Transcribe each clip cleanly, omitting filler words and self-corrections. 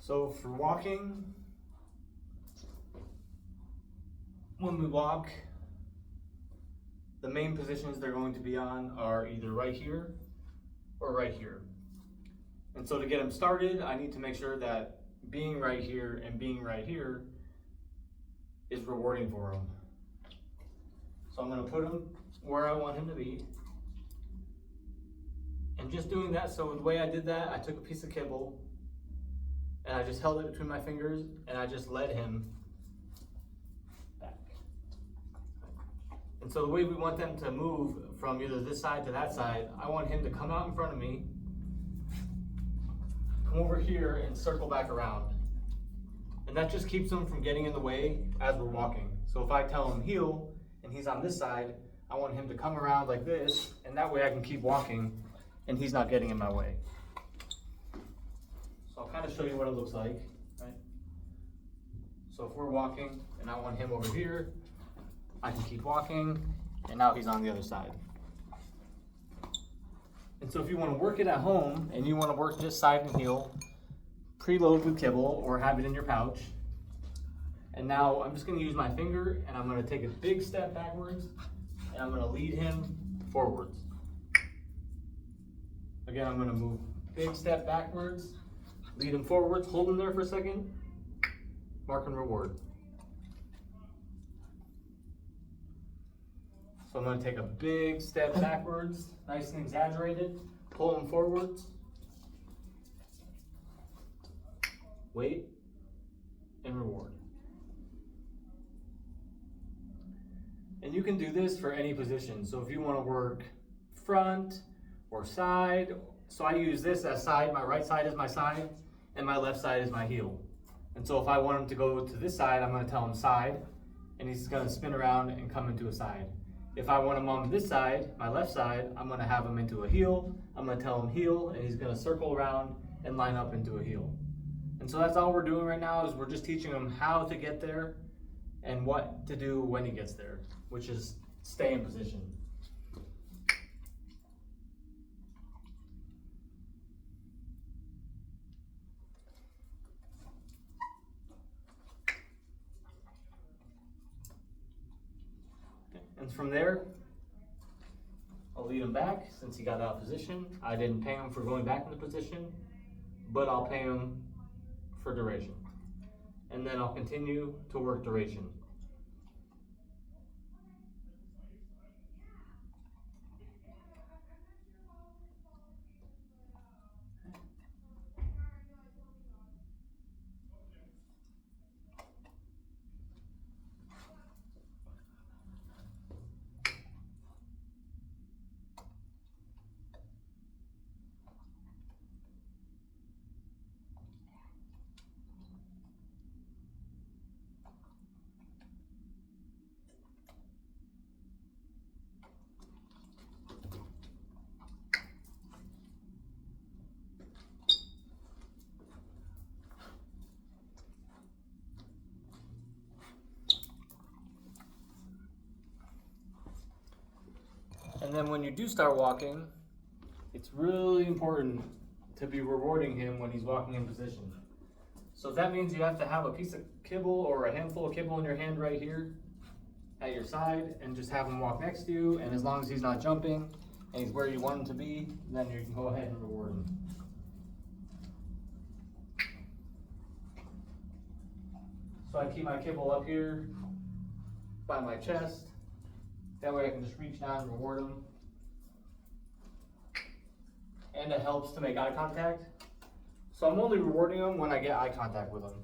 So for walking, when we walk, the main positions they're going to be on are either right here or right here. And so to get them started, I need to make sure that being right here and being right here is rewarding for him. So I'm going to put him where I want him to be. And just doing that, so the way I did that, I took a piece of kibble and I just held it between my fingers and I just led him back. And so the way we want them to move from either this side to that side, I want him to come out in front of me, come over here and circle back around. And that just keeps him from getting in the way as we're walking. So if I tell him heel and he's on this side, I want him to come around like this, and that way I can keep walking and he's not getting in my way. So I'll kind of show you what it looks like, right? So if we're walking and I want him over here, I can keep walking and now he's on the other side. And so if you want to work it at home and you want to work this side and heel, preload with kibble or have it in your pouch. And now I'm just going to use my finger and I'm going to take a big step backwards and I'm going to lead him forwards. Again, I'm going to move big step backwards, lead him forwards, hold him there for a second, mark and reward. So I'm going to take a big step backwards, nice and exaggerated, pull him forwards, wait, and reward. And you can do this for any position. So if you want to work front or side, so I use this as side, my right side is my side, and my left side is my heel. And so if I want him to go to this side, I'm going to tell him side, and he's going to spin around and come into a side. If I want him on this side, my left side, I'm going to have him into a heel, I'm going to tell him heel, and he's going to circle around and line up into a heel. And so that's all we're doing right now, is we're just teaching him how to get there and what to do when he gets there, which is stay in position. And from there, I'll lead him back since he got out of position. I didn't pay him for going back into position, but I'll pay him for duration. And then I'll continue to work duration. And then when you do start walking, it's really important to be rewarding him when he's walking in position. So that means you have to have a piece of kibble or a handful of kibble in your hand right here at your side and just have him walk next to you. And as long as he's not jumping and he's where you want him to be, then you can go ahead and reward him. So I keep my kibble up here by my chest. That way I can just reach down and reward him. And it helps to make eye contact. So I'm only rewarding him when I get eye contact with him.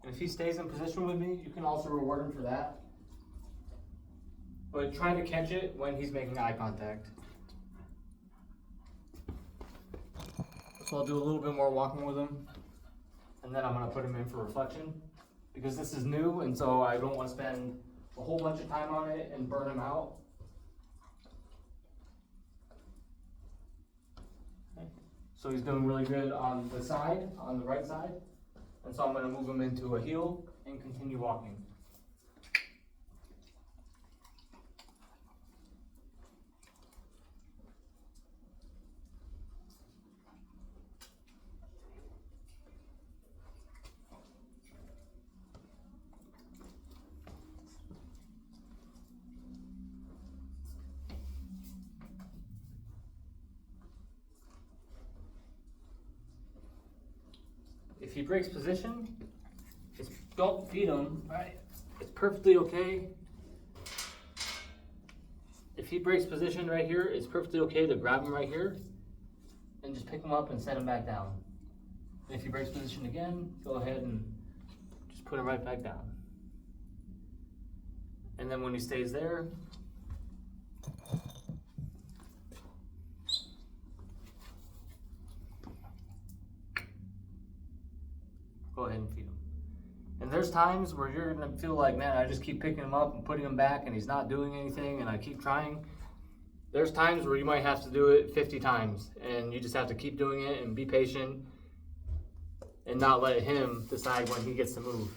And if he stays in position with me, you can also reward him for that. But try to catch it when he's making eye contact. So I'll do a little bit more walking with him, and then I'm going to put him in for reflection, because this is new, and so I don't want to spend a whole bunch of time on it and burn him out. Okay. So he's doing really good on the side, on the right side, and so I'm going to move him into a heel and continue walking. he breaks position, don't feed him, right? It's perfectly okay. If he breaks position right here, it's perfectly okay to grab him right here and just pick him up and set him back down. And if he breaks position again, go ahead and just put him right back down. And then when he stays there, go ahead and feed him. And there's times where you're gonna feel like, man, I just keep picking him up and putting him back and he's not doing anything and I keep trying. There's times where you might have to do it 50 times and you just have to keep doing it and be patient and not let him decide when he gets to move.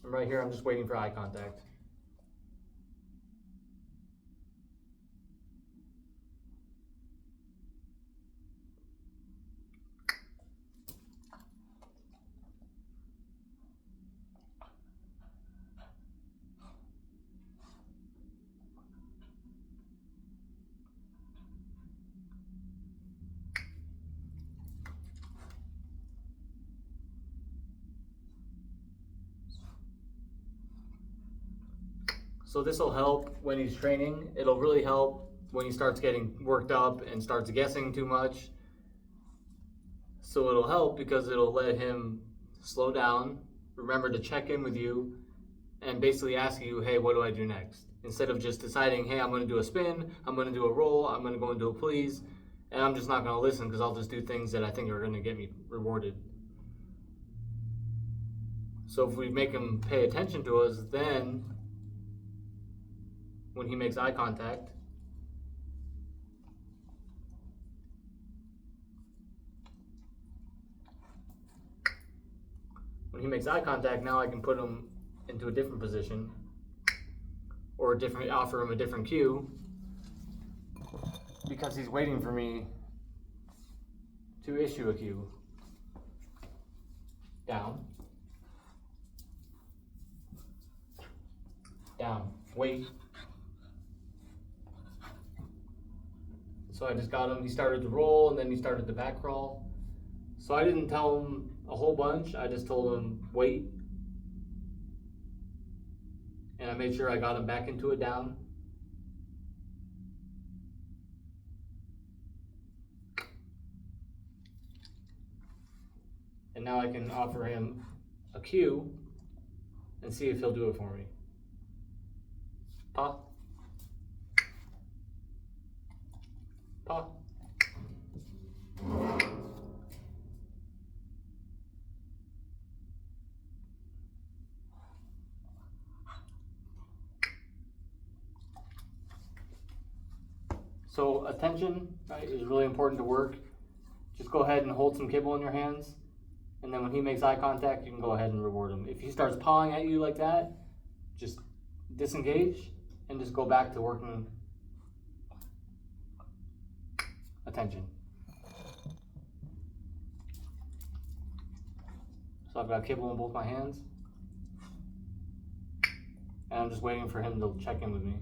And right here, I'm just waiting for eye contact. So this will help when he's training. It'll really help when he starts getting worked up and starts guessing too much. So it'll help because it'll let him slow down, remember to check in with you, and basically ask you, hey, what do I do next? Instead of just deciding, hey, I'm going to do a spin, I'm going to do a roll, I'm going to go into a please, and I'm just not going to listen because I'll just do things that I think are going to get me rewarded. So if we make him pay attention to us, then when he makes eye contact, now I can put him into a different position or offer him a different cue because he's waiting for me to issue a cue. Down. Down. Wait. So I just got him, he started to roll and then he started to back crawl. So I didn't tell him a whole bunch, I just told him wait. And I made sure I got him back into a down. And now I can offer him a cue and see if he'll do it for me. Paw. Paw. So attention, right, is really important to work. Just go ahead and hold some kibble in your hands, and then when he makes eye contact, you can go ahead and reward him. If he starts pawing at you like that, just disengage and just go back to working attention. So I've got kibble in both my hands, and I'm just waiting for him to check in with me.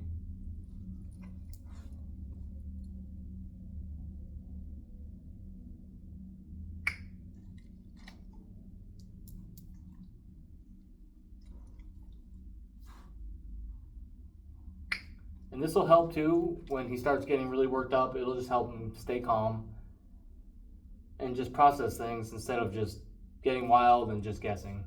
And this will help too when he starts getting really worked up. It'll just help him stay calm and just process things instead of just getting wild and just guessing.